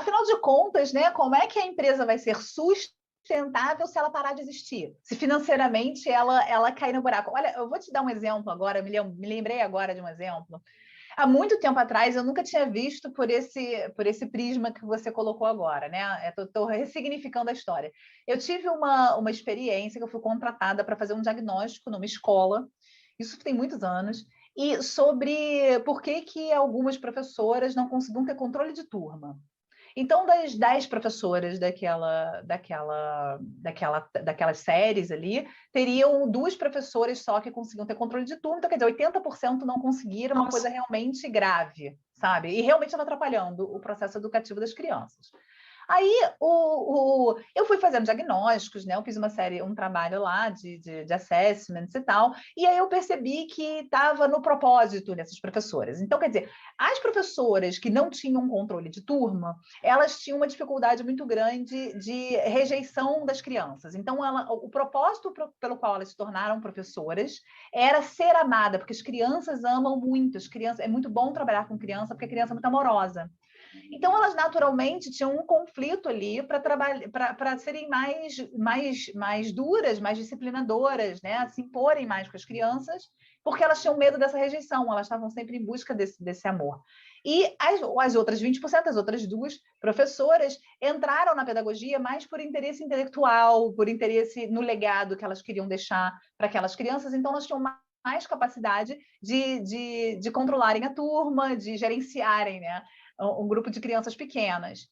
Afinal de contas, né, como é que a empresa vai ser sustentável se ela parar de existir? Se financeiramente ela cair no buraco. Olha, eu vou te dar um exemplo agora, me lembrei agora de um exemplo. Há muito tempo atrás, eu nunca tinha visto por esse prisma que você colocou agora, né? Estou ressignificando a história. Eu tive uma experiência que eu fui contratada para fazer um diagnóstico numa escola, isso tem muitos anos, e sobre por que algumas professoras não conseguiam ter controle de turma. Então, das 10 professoras daquelas séries ali, teriam 2 professoras só que conseguiam ter controle de turma, então, quer dizer, 80% não conseguiram, uma coisa realmente grave, sabe? E realmente estava atrapalhando o processo educativo das crianças. Aí eu fui fazendo diagnósticos, né? Eu fiz um trabalho lá de assessments e tal, e aí eu percebi que estava no propósito dessas professoras. Então, quer dizer, as professoras que não tinham controle de turma, elas tinham uma dificuldade muito grande de rejeição das crianças. Então, o propósito pelo qual elas se tornaram professoras era ser amada, porque as crianças amam muito, é muito bom trabalhar com criança, porque a criança é muito amorosa. Então, elas naturalmente tinham um conflito ali para serem mais duras, mais disciplinadoras, né? Se imporem mais com as crianças, porque elas tinham medo dessa rejeição, elas estavam sempre em busca desse amor. E as outras 20%, as outras 2 professoras, entraram na pedagogia mais por interesse intelectual, por interesse no legado que elas queriam deixar para aquelas crianças, então elas tinham mais capacidade de controlarem a turma, de gerenciarem, né, um grupo de crianças pequenas.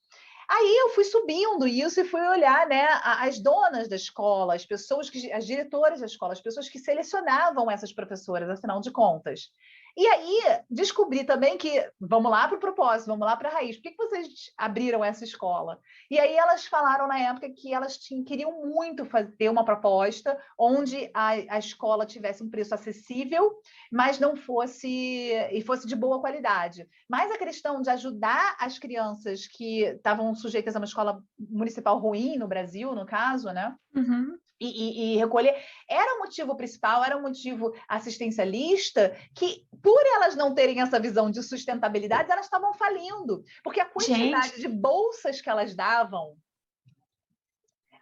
Aí eu fui subindo isso e fui olhar, né, as donas da escola, as diretoras da escola, as pessoas que selecionavam essas professoras, afinal de contas. E aí descobri também que, vamos lá para o propósito, vamos lá para a raiz, por que vocês abriram essa escola? E aí elas falaram na época que elas queriam muito ter uma proposta onde a escola tivesse um preço acessível, mas não fosse de boa qualidade. Mas a questão de ajudar as crianças que estavam sujeitas a uma escola municipal ruim no Brasil, no caso, né? Uhum. E recolher, era o motivo principal, era o motivo assistencialista, que por elas não terem essa visão de sustentabilidade, elas estavam falindo, porque a quantidade de bolsas que elas davam,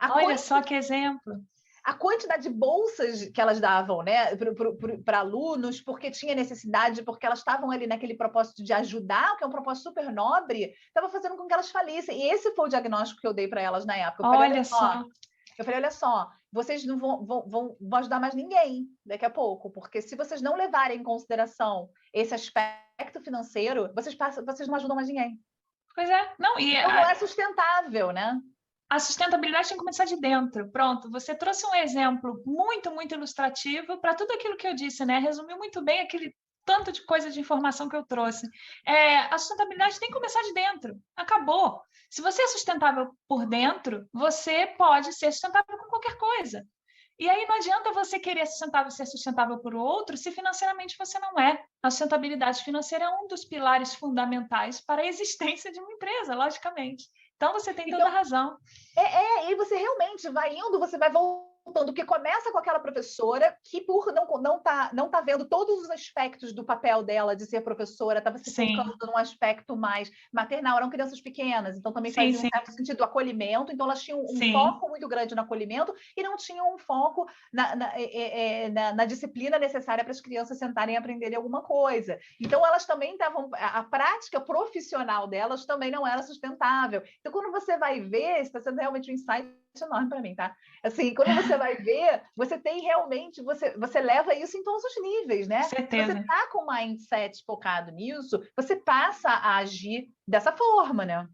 olha só que exemplo. a quantidade de bolsas que elas davam, né, para alunos, porque tinha necessidade, porque elas estavam ali naquele propósito de ajudar, que é um propósito super nobre, estava fazendo com que elas falissem. E esse foi o diagnóstico que eu dei para elas na época. Eu falei, olha só, vocês não vão ajudar mais ninguém daqui a pouco, porque se vocês não levarem em consideração esse aspecto financeiro, vocês não ajudam mais ninguém. Pois é, não, então não é sustentável, né? A sustentabilidade tem que começar de dentro. Pronto, você trouxe um exemplo muito, muito ilustrativo para tudo aquilo que eu disse, né? Resumiu muito bem aquele tanto de coisa de informação que eu trouxe. A sustentabilidade tem que começar de dentro. Acabou. Se você é sustentável por dentro, você pode ser sustentável com qualquer coisa. E aí não adianta você querer ser sustentável por outro se financeiramente você não é. A sustentabilidade financeira é um dos pilares fundamentais para a existência de uma empresa, logicamente. Então, você tem toda a razão. E você realmente vai indo, você vai voltando, porque começa com aquela professora que, por não tá vendo todos os aspectos do papel dela de ser professora, estava se focando num aspecto mais maternal, eram crianças pequenas, então também fazia um certo sentido o acolhimento, então elas tinham um foco muito grande no acolhimento e não tinham um foco na disciplina necessária para as crianças sentarem e aprenderem alguma coisa. Então, elas também estavam... A prática profissional delas também não era sustentável. Então, quando você vai ver, está sendo realmente um insight enorme para mim, tá? Assim, quando você vai ver, você tem realmente, você leva isso em todos os níveis, né? Certeza. Se você tá com o mindset focado nisso, você passa a agir dessa forma, né?